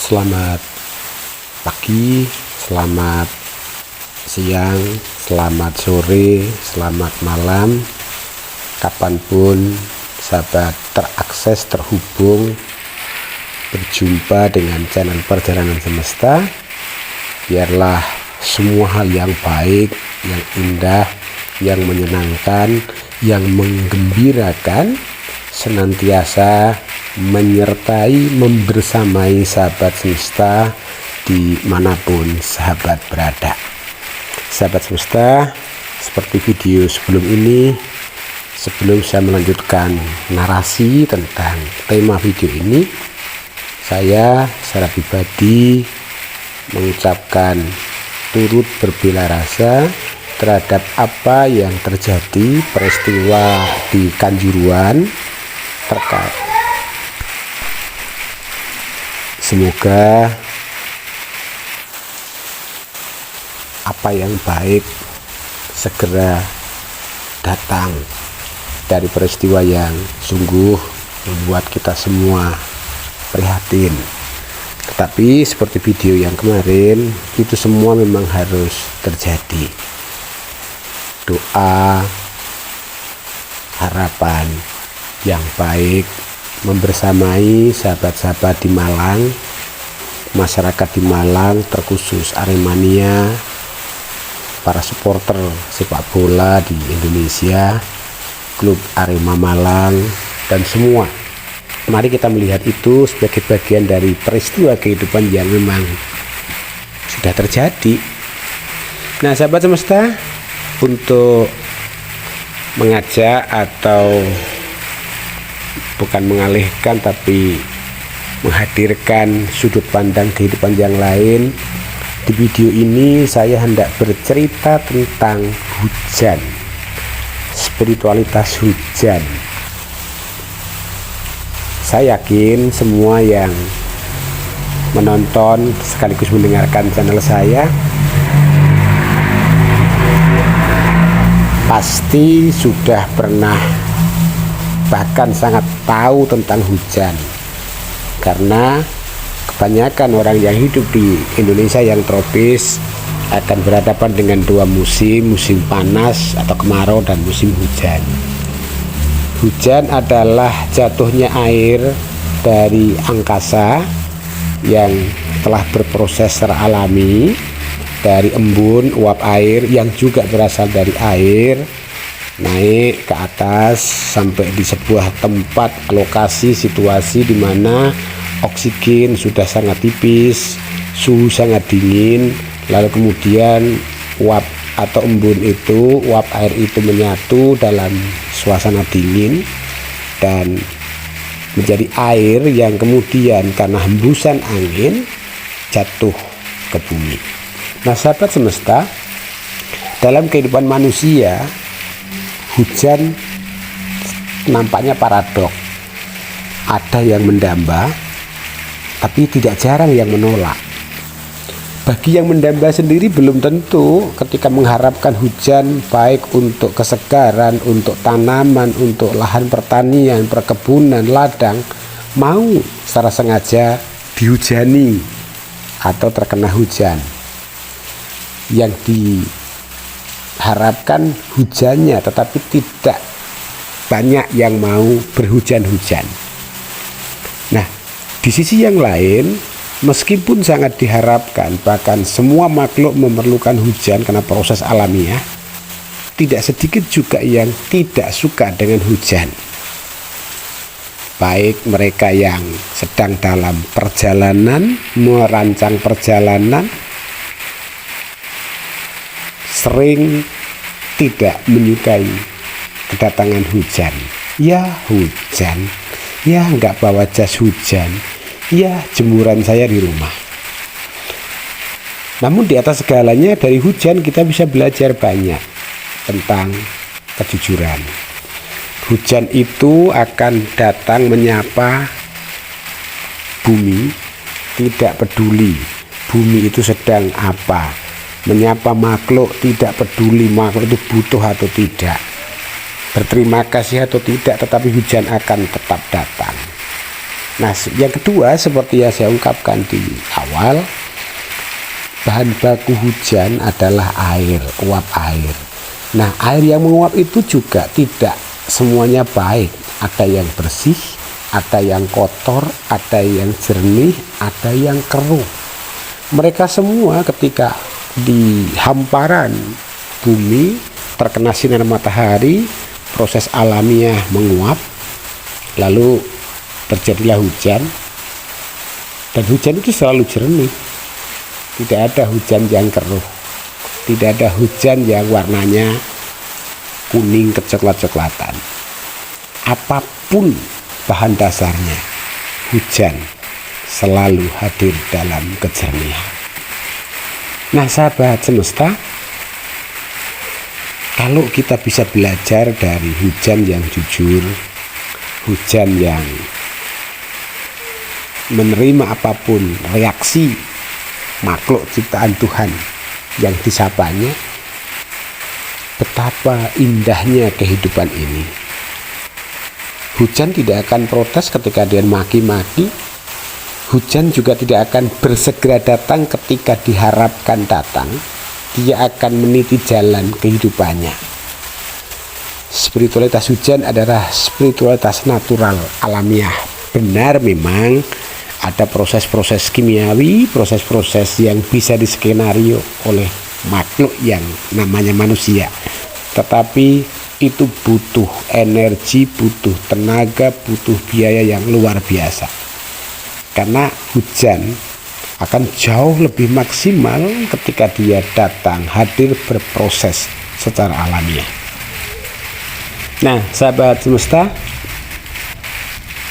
Selamat pagi, selamat siang, selamat sore, selamat malam, kapanpun sahabat terakses, terhubung, berjumpa dengan channel Perjalanan Semesta. Biarlah semua hal yang baik, yang indah, yang menyenangkan, yang menggembirakan senantiasa menyertai, membersamai sahabat semesta dimanapun sahabat berada. Sahabat semesta, seperti video sebelum ini, sebelum saya melanjutkan narasi tentang tema video ini, saya secara pribadi mengucapkan turut berbela rasa terhadap apa yang terjadi, peristiwa di Kanjuruhan terkait. Semoga apa yang baik segera datang dari peristiwa yang sungguh membuat kita semua prihatin. Tetapi seperti video yang kemarin, itu semua memang harus terjadi. Doa, harapan yang baik membersamai sahabat-sahabat di Malang, masyarakat di Malang, terkhusus Aremania, para supporter sepak bola di Indonesia, klub Arema Malang, dan semua. Mari kita melihat itu sebagai bagian dari peristiwa kehidupan yang memang sudah terjadi. Nah, sahabat semesta, untuk mengajak atau bukan mengalihkan tapi menghadirkan sudut pandang kehidupan yang lain, di video ini saya hendak bercerita tentang hujan, spiritualitas hujan. Saya yakin semua yang menonton sekaligus mendengarkan channel saya pasti sudah pernah, bahkan sangat tahu tentang hujan, karena kebanyakan orang yang hidup di Indonesia yang tropis akan berhadapan dengan dua musim, musim panas atau kemarau dan musim hujan. Hujan adalah jatuhnya air dari angkasa yang telah berproses secara alami dari embun uap air yang juga berasal dari air, naik ke atas sampai di sebuah tempat, lokasi, situasi di mana oksigen sudah sangat tipis, suhu sangat dingin, lalu kemudian uap atau embun itu, uap air itu menyatu dalam suasana dingin dan menjadi air yang kemudian karena hembusan angin jatuh ke bumi. Nah, sahabat semesta, dalam kehidupan manusia, hujan nampaknya paradok. Ada yang mendamba, tapi tidak jarang yang menolak. Bagi yang mendamba sendiri belum tentu ketika mengharapkan hujan baik untuk kesegaran, untuk tanaman, untuk lahan pertanian, perkebunan, ladang, mau secara sengaja dihujani atau terkena hujan. Yang diharapkan hujannya, tetapi tidak banyak yang mau berhujan-hujan. Nah, di sisi yang lain, meskipun sangat diharapkan, bahkan semua makhluk memerlukan hujan karena proses alamiah, tidak sedikit juga yang tidak suka dengan hujan. Baik mereka yang sedang dalam perjalanan, merancang perjalanan, sering tidak menyukai kedatangan hujan. Ya hujan, ya nggak bawa jas hujan, ya jemuran saya di rumah. Namun di atas segalanya, dari hujan kita bisa belajar banyak tentang kejujuran. Hujan itu akan datang menyapa bumi, tidak peduli bumi itu sedang apa, menyapa makhluk, tidak peduli makhluk itu butuh atau tidak, berterima kasih atau tidak, tetapi hujan akan tetap datang. Nah, yang kedua seperti yang saya ungkapkan di awal, bahan baku hujan adalah air, uap air. Nah, air yang menguap itu juga tidak semuanya baik. Ada yang bersih, ada yang kotor, ada yang jernih, ada yang keruh. Mereka semua ketika di hamparan bumi terkena sinar matahari, proses alamiah menguap, lalu terjadilah hujan. Dan hujan itu selalu jernih. Tidak ada hujan yang keruh, tidak ada hujan yang warnanya kuning kecoklat-coklatan. Apapun bahan dasarnya, hujan selalu hadir dalam kejernihan. Nah, sahabat semesta, kalau kita bisa belajar dari hujan yang jujur, hujan yang menerima apapun reaksi makhluk ciptaan Tuhan yang disapanya, betapa indahnya kehidupan ini. Hujan tidak akan protes ketika dia maki-maki. Hujan juga tidak akan bersegera datang ketika diharapkan datang. Dia akan meniti jalan kehidupannya. Spiritualitas hujan adalah spiritualitas natural, alamiah. Benar, memang ada proses-proses kimiawi, proses-proses yang bisa diskenario oleh makhluk yang namanya manusia. Tetapi itu butuh energi, butuh tenaga, butuh biaya yang luar biasa. Karena hujan akan jauh lebih maksimal ketika dia datang, hadir, berproses secara alamiah. Nah, sahabat semesta,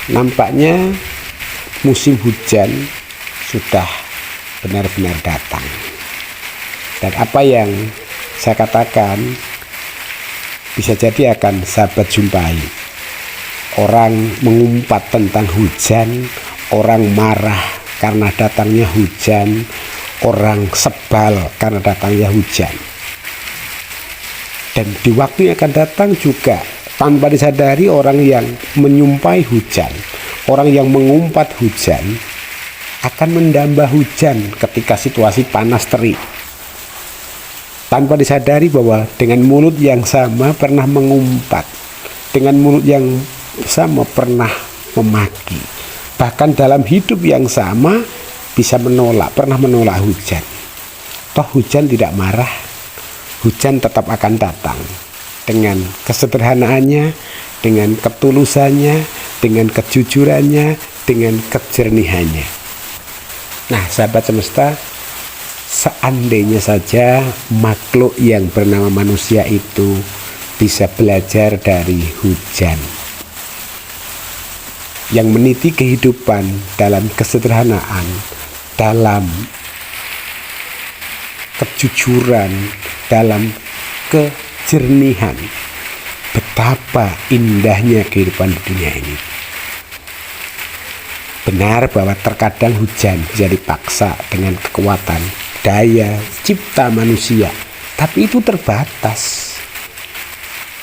nampaknya musim hujan sudah benar-benar datang. Dan apa yang saya katakan bisa jadi akan sahabat jumpai. Orang mengumpat tentang hujan, orang marah karena datangnya hujan, orang sebal karena datangnya hujan. Dan di waktu yang akan datang juga tanpa disadari orang yang menyumpai hujan, orang yang mengumpat hujan akan mendamba hujan ketika situasi panas terik. Tanpa disadari bahwa dengan mulut yang sama pernah mengumpat, dengan mulut yang sama pernah memaki. Bahkan dalam hidup yang sama bisa pernah menolak hujan. Toh hujan tidak marah, hujan tetap akan datang dengan kesederhanaannya, dengan ketulusannya, dengan kejujurannya, dengan kejernihannya. Nah, sahabat semesta, seandainya saja makhluk yang bernama manusia itu bisa belajar dari hujan yang meniti kehidupan dalam kesederhanaan, dalam kejujuran, dalam kejernihan, betapa indahnya kehidupan di dunia ini. Benar bahwa terkadang hujan bisa dipaksa dengan kekuatan daya cipta manusia, tapi itu terbatas.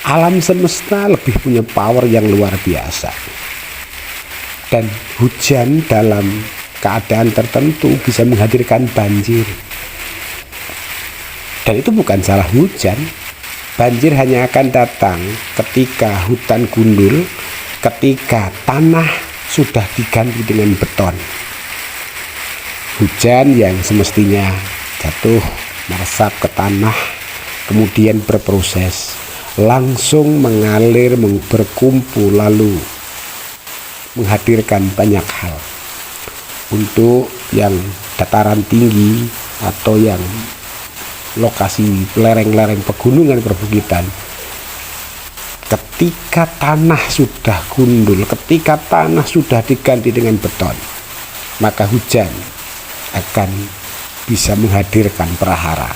Alam semesta lebih punya power yang luar biasa. Dan hujan dalam keadaan tertentu bisa menghadirkan banjir. Dan itu bukan salah hujan. Banjir hanya akan datang ketika hutan gundul, ketika tanah sudah diganti dengan beton. Hujan yang semestinya jatuh meresap ke tanah, kemudian berproses, langsung mengalir, berkumpul, lalu menghadirkan banyak hal. Untuk yang dataran tinggi atau yang lokasi lereng-lereng pegunungan perbukitan, ketika tanah sudah gundul, ketika tanah sudah diganti dengan beton, maka hujan akan bisa menghadirkan prahara.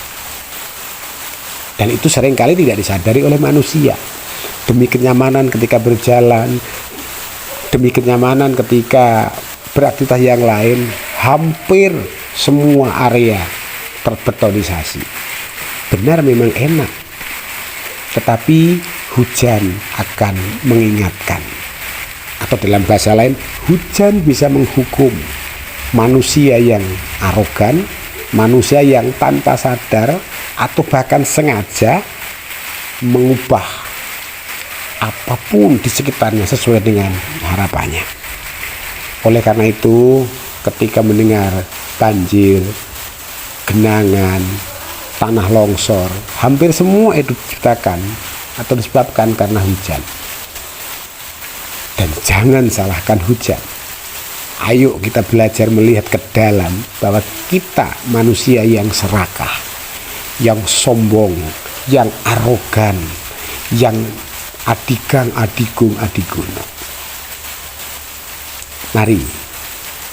Dan itu seringkali tidak disadari oleh manusia. Demi kenyamanan ketika berjalan, demi kenyamanan ketika beraktivitas yang lain, hampir semua area terbetonisasi. Benar, memang enak, tetapi hujan akan mengingatkan Atau dalam bahasa lain, hujan bisa menghukum manusia yang arogan, manusia yang tanpa sadar atau bahkan sengaja mengubah apapun di sekitarnya sesuai dengan harapannya. Oleh karena itu, ketika mendengar banjir, genangan, tanah longsor, hampir semua itu diciptakan atau disebabkan karena hujan. Dan jangan salahkan hujan. Ayo kita belajar melihat ke dalam bahwa kita manusia yang serakah, yang sombong, yang arogan, yang adigang, adigung, adiguno. Mari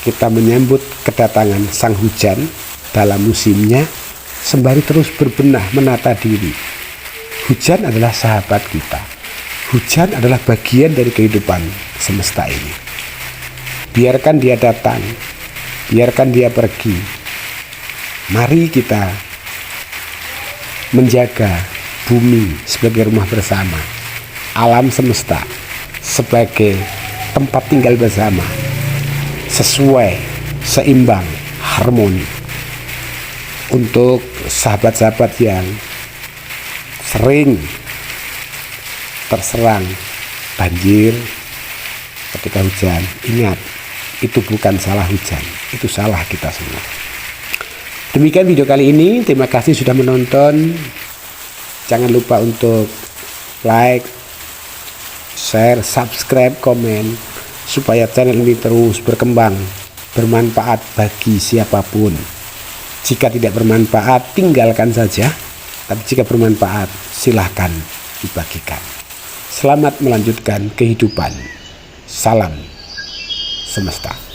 kita menyambut kedatangan sang hujan dalam musimnya sembari terus berbenah menata diri. Hujan adalah sahabat kita. Hujan adalah bagian dari kehidupan semesta ini. Biarkan dia datang, biarkan dia pergi. Mari kita menjaga bumi sebagai rumah bersama, alam semesta sebagai tempat tinggal bersama, sesuai, seimbang, harmoni. Untuk sahabat-sahabat yang sering terserang banjir ketika hujan, ingat, itu bukan salah hujan, itu salah kita semua. Demikian video kali ini, terima kasih sudah menonton. Jangan lupa untuk like, share, subscribe, komen, supaya channel ini terus berkembang, bermanfaat bagi siapapun. Jika tidak bermanfaat, tinggalkan saja. Tapi jika bermanfaat, silahkan dibagikan. Selamat melanjutkan kehidupan. Salam semesta.